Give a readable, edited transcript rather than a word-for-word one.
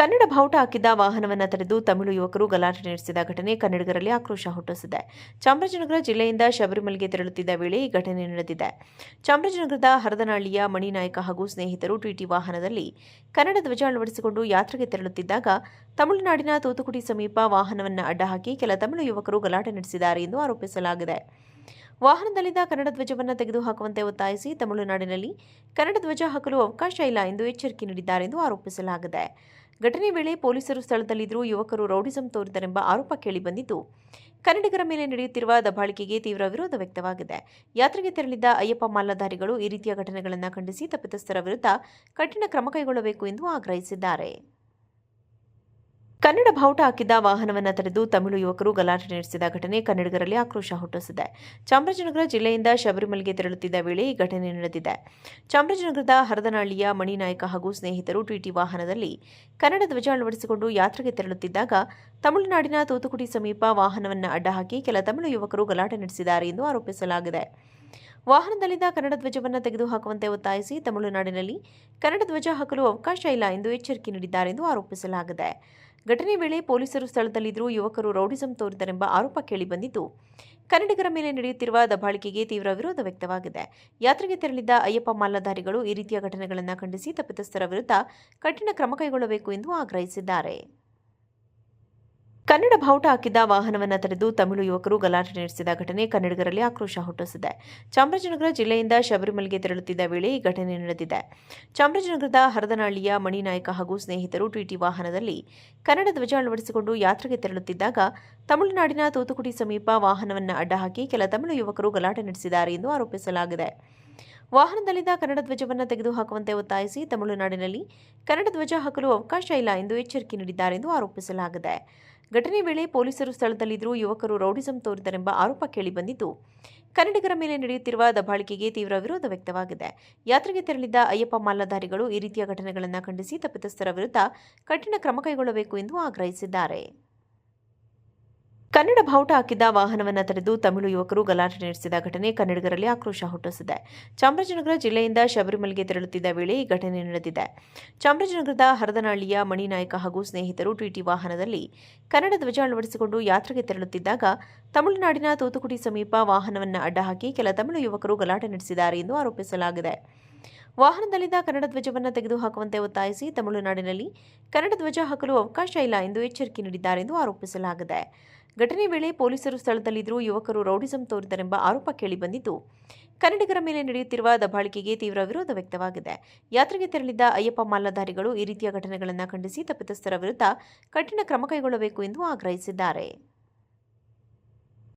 ಕನ್ನಡ ಬಾವುಟ ಹಾಕಿದ್ದ ವಾಹನವನ್ನು ತಡೆದು ತಮಿಳು ಯುವಕರು ಗಲಾಟೆ ನಡೆಸಿದ ಘಟನೆ ಕನ್ನಡಿಗರಲ್ಲಿ ಆಕ್ರೋಶ ಹುಟ್ಟಿಸಿದೆ. ಚಾಮರಾಜನಗರ ಜಿಲ್ಲೆಯಿಂದ ಶಬರಿಮಲೆಗೆ ತೆರಳುತ್ತಿದ್ದ ವೇಳೆ ಈ ಘಟನೆ ನಡೆದಿದೆ. ಚಾಮರಾಜನಗರದ ಹರದನಹಳ್ಳಿಯ ಮಣಿನಾಯಕ ಹಾಗೂ ಸ್ನೇಹಿತರು ಟಿಟಿ ವಾಹನದಲ್ಲಿ ಕನ್ನಡ ಧ್ವಜ ಅಳವಡಿಸಿಕೊಂಡು ಯಾತ್ರೆಗೆ ತೆರಳುತ್ತಿದ್ದಾಗ ತಮಿಳುನಾಡಿನ ತೂತುಕುಡಿ ಸಮೀಪ ವಾಹನವನ್ನು ಅಡ್ಡಹಾಕಿ ಕೆಲ ತಮಿಳು ಯುವಕರು ಗಲಾಟೆ ನಡೆಸಿದ್ದಾರೆ ಎಂದು ಆರೋಪಿಸಲಾಗಿದೆ. ವಾಹನದಲ್ಲಿದ್ದ ಕನ್ನಡ ಧ್ವಜವನ್ನು ತೆಗೆದುಹಾಕುವಂತೆ ಒತ್ತಾಯಿಸಿ ತಮಿಳುನಾಡಿನಲ್ಲಿ ಕನ್ನಡ ಧ್ವಜ ಹಾಕಲು ಅವಕಾಶ ಇಲ್ಲ ಎಂದು ಎಚ್ಚರಿಕೆ ನೀಡಿದ್ದಾರೆ ಎಂದು ಆರೋಪಿಸಲಾಗಿದೆ. ಘಟನೆ ವೇಳೆ ಪೊಲೀಸರು ಸ್ಥಳದಲ್ಲಿದ್ದರೂ ಯುವಕರು ರೌಡಿಸಂ ತೋರಿದರೆಂಬ ಆರೋಪ ಕೇಳಿಬಂದಿದ್ದು, ಕನ್ನಡಿಗರ ಮೇಲೆ ನಡೆಯುತ್ತಿರುವ ದಬ್ಬಾಳಿಕೆಗೆ ತೀವ್ರ ವಿರೋಧ ವ್ಯಕ್ತವಾಗಿದೆ. ಯಾತ್ರೆಗೆ ತೆರಳಿದ್ದ ಅಯ್ಯಪ್ಪ ಮಾಲಾಧಾರಿಗಳು ಈ ರೀತಿಯ ಘಟನೆಗಳನ್ನು ಖಂಡಿಸಿ ತಪ್ಪಿತಸ್ಥರ ವಿರುದ್ಧ ಕಠಿಣ ಕ್ರಮ ಕೈಗೊಳ್ಳಬೇಕು ಎಂದು ಆಗ್ರಹಿಸಿದ್ದಾರೆ. ಕನ್ನಡ ಬಾವುಟ ಹಾಕಿದ್ದ ವಾಹನವನ್ನು ತಡೆದು ತಮಿಳು ಯುವಕರು ಗಲಾಟೆ ನಡೆಸಿದ ಘಟನೆ ಕನ್ನಡಿಗರಲ್ಲಿ ಆಕ್ರೋಶ ಹುಟ್ಟಿಸಿದೆ. ಚಾಮರಾಜನಗರ ಜಿಲ್ಲೆಯಿಂದ ಶಬರಿಮಲೆಗೆ ತೆರಳುತ್ತಿದ್ದ ವೇಳೆ ಈ ಘಟನೆ ನಡೆದಿದೆ. ಚಾಮರಾಜನಗರದ ಹರದನಹಳ್ಳಿಯ ಮಣಿನಾಯಕ ಹಾಗೂ ಸ್ನೇಹಿತರು ಟಿಟಿ ವಾಹನದಲ್ಲಿ ಕನ್ನಡ ಧ್ವಜ ಅಳವಡಿಸಿಕೊಂಡು ಯಾತ್ರೆಗೆ ತೆರಳುತ್ತಿದ್ದಾಗ ತಮಿಳುನಾಡಿನ ತೂತುಕುಡಿ ಸಮೀಪ ವಾಹನವನ್ನು ಅಡ್ಡಹಾಕಿ ಕೆಲ ತಮಿಳು ಯುವಕರು ಗಲಾಟೆ ನಡೆಸಿದ್ದಾರೆ ಎಂದು ಆರೋಪಿಸಲಾಗಿದೆ. ವಾಹನದಲ್ಲಿದ್ದ ಕನ್ನಡ ಧ್ವಜವನ್ನು ತೆಗೆದುಹಾಕುವಂತೆ ಒತ್ತಾಯಿಸಿ ತಮಿಳುನಾಡಿನಲ್ಲಿ ಕನ್ನಡ ಧ್ವಜ ಹಾಕಲು ಅವಕಾಶ ಇಲ್ಲ ಎಂದು ಎಚ್ಚರಿಕೆ ನೀಡಿದ್ದಾರೆ ಎಂದು ಆರೋಪಿಸಲಾಗಿದೆ. ಘಟನೆ ವೇಳೆ ಪೊಲೀಸರು ಸ್ಥಳದಲ್ಲಿದ್ದರೂ ಯುವಕರು ರೌಡಿಸಂ ತೋರಿದರೆಂಬ ಆರೋಪ ಕೇಳಿಬಂದಿದ್ದು, ಕನ್ನಡಿಗರ ಮೇಲೆ ನಡೆಯುತ್ತಿರುವ ದಬ್ಬಾಳಿಕೆಗೆ ತೀವ್ರ ವಿರೋಧ ವ್ಯಕ್ತವಾಗಿದೆ. ಯಾತ್ರೆಗೆ ತೆರಳಿದ್ದ ಅಯ್ಯಪ್ಪ ಮಾಲಾಧಾರಿಗಳು ಈ ರೀತಿಯ ಘಟನೆಗಳನ್ನು ಖಂಡಿಸಿ ತಪ್ಪಿತಸ್ಥರ ವಿರುದ್ಧ ಕಠಿಣ ಕ್ರಮ ಕೈಗೊಳ್ಳಬೇಕು ಎಂದು ಆಗ್ರಹಿಸಿದ್ದಾರೆ. ಕನ್ನಡ ಬಾವುಟ ಹಾಕಿದ್ದ ವಾಹನವನ್ನು ತಡೆದು ತಮಿಳು ಯುವಕರು ಗಲಾಟೆ ನಡೆಸಿದ ಘಟನೆ ಕನ್ನಡಿಗರಲ್ಲಿ ಆಕ್ರೋಶ ಹುಟ್ಟಿಸಿದೆ. ಚಾಮರಾಜನಗರ ಜಿಲ್ಲೆಯಿಂದ ಶಬರಿಮಲೆಗೆ ತೆರಳುತ್ತಿದ್ದ ವೇಳೆ ಈ ಘಟನೆ ನಡೆದಿದೆ. ಚಾಮರಾಜನಗರದ ಹರದನಹಳ್ಳಿಯ ಮಣಿನಾಯಕ ಹಾಗೂ ಸ್ನೇಹಿತರು ಟಿಟಿ ವಾಹನದಲ್ಲಿ ಕನ್ನಡ ಧ್ವಜ ಅಳವಡಿಸಿಕೊಂಡು ಯಾತ್ರೆಗೆ ತೆರಳುತ್ತಿದ್ದಾಗ ತಮಿಳುನಾಡಿನ ತೂತುಕುಡಿ ಸಮೀಪ ವಾಹನವನ್ನು ಅಡ್ಡಹಾಕಿ ಕೆಲ ತಮಿಳು ಯುವಕರು ಗಲಾಟೆ ನಡೆಸಿದ್ದಾರೆ ಎಂದು ಆರೋಪಿಸಲಾಗಿದೆ. ವಾಹನದಲ್ಲಿದ್ದ ಕನ್ನಡ ಧ್ವಜವನ್ನು ತೆಗೆದುಹಾಕುವಂತೆ ಒತ್ತಾಯಿಸಿ ತಮಿಳುನಾಡಿನಲ್ಲಿ ಕನ್ನಡ ಧ್ವಜ ಹಾಕಲು ಅವಕಾಶ ಇಲ್ಲ ಎಂದು ಎಚ್ಚರಿಕೆ ನೀಡಿದ್ದಾರೆ ಎಂದು ಆರೋಪಿಸಲಾಗಿದೆ. ಘಟನೆ ವೇಳೆ ಪೊಲೀಸರು ಸ್ಥಳದಲ್ಲಿದ್ದರೂ ಯುವಕರು ರೌಡಿಸಂ ತೋರಿದರೆಂಬ ಆರೋಪ ಕೇಳಿಬಂದಿದ್ದು, ಕನ್ನಡಿಗರ ಮೇಲೆ ನಡೆಯುತ್ತಿರುವ ದಬ್ಬಾಳಿಕೆಗೆ ತೀವ್ರ ವಿರೋಧ ವ್ಯಕ್ತವಾಗಿದೆ. ಯಾತ್ರೆಗೆ ತೆರಳಿದ್ದ ಅಯ್ಯಪ್ಪ ಮಾಲಾಧಾರಿಗಳು ಈ ರೀತಿಯ ಘಟನೆಗಳನ್ನು ಖಂಡಿಸಿ ತಪ್ಪಿತಸ್ಥರ ವಿರುದ್ಧ ಕಠಿಣ ಕ್ರಮ ಕೈಗೊಳ್ಳಬೇಕು ಎಂದು ಆಗ್ರಹಿಸಿದ್ದಾರೆ. ಕನ್ನಡ ಬಾವುಟ ಹಾಕಿದ್ದ ವಾಹನವನ್ನು ತಡೆದು ತಮಿಳು ಯುವಕರು ಗಲಾಟೆ ನಡೆಸಿದ ಘಟನೆ ಕನ್ನಡಿಗರಲ್ಲಿ ಆಕ್ರೋಶ ಹುಟ್ಟಿಸಿದೆ. ಚಾಮರಾಜನಗರ ಜಿಲ್ಲೆಯಿಂದ ಶಬರಿಮಲೆಗೆ ತೆರಳುತ್ತಿದ್ದ ವೇಳೆ ಈ ಘಟನೆ ನಡೆದಿದೆ. ಚಾಮರಾಜನಗರದ ಹರದನಹಳ್ಳಿಯ ಮಣಿನಾಯಕ ಹಾಗೂ ಸ್ನೇಹಿತರು ಟಿಟಿ ವಾಹನದಲ್ಲಿ ಕನ್ನಡ ಧ್ವಜ ಅಳವಡಿಸಿಕೊಂಡು ಯಾತ್ರೆಗೆ ತೆರಳುತ್ತಿದ್ದಾಗ ತಮಿಳುನಾಡಿನ ತೂತುಕುಡಿ ಸಮೀಪ ವಾಹನವನ್ನು ಅಡ್ಡಹಾಕಿ ಕೆಲ ತಮಿಳು ಯುವಕರು ಗಲಾಟೆ ನಡೆಸಿದ್ದಾರೆ ಎಂದು ಆರೋಪಿಸಲಾಗಿದೆ. ವಾಹನದಲ್ಲಿದ್ದ ಕನ್ನಡ ಧ್ವಜವನ್ನು ತೆಗೆದುಹಾಕುವಂತೆ ಒತ್ತಾಯಿಸಿ ತಮಿಳುನಾಡಿನಲ್ಲಿ ಕನ್ನಡ ಧ್ವಜ ಹಾಕಲು ಅವಕಾಶ ಇಲ್ಲ ಎಂದು ಎಚ್ಚರಿಕೆ ನೀಡಿದ್ದಾರೆ ಎಂದು ಆರೋಪಿಸಲಾಗಿದೆ. ಘಟನೆ ವೇಳೆ ಪೊಲೀಸರು ಸ್ಥಳದಲ್ಲಿದ್ದರೂ ಯುವಕರು ರೌಡಿಸಂ ತೋರಿದರೆಂಬ ಆರೋಪ ಕೇಳಿಬಂದಿದ್ದು, ಕನ್ನಡಿಗರ ಮೇಲೆ ನಡೆಯುತ್ತಿರುವ ದಬ್ಬಾಳಿಕೆಗೆ ತೀವ್ರ ವಿರೋಧ ವ್ಯಕ್ತವಾಗಿದೆ. ಯಾತ್ರೆಗೆ ತೆರಳಿದ್ದ ಅಯ್ಯಪ್ಪ ಮಾಲಾಧಾರಿಗಳು ಈ ರೀತಿಯ ಘಟನೆಗಳನ್ನು ಖಂಡಿಸಿ ತಪ್ಪಿತಸ್ಥರ ವಿರುದ್ಧ ಕಠಿಣ ಕ್ರಮ ಕೈಗೊಳ್ಳಬೇಕು ಎಂದು ಆಗ್ರಹಿಸಿದ್ದಾರೆ.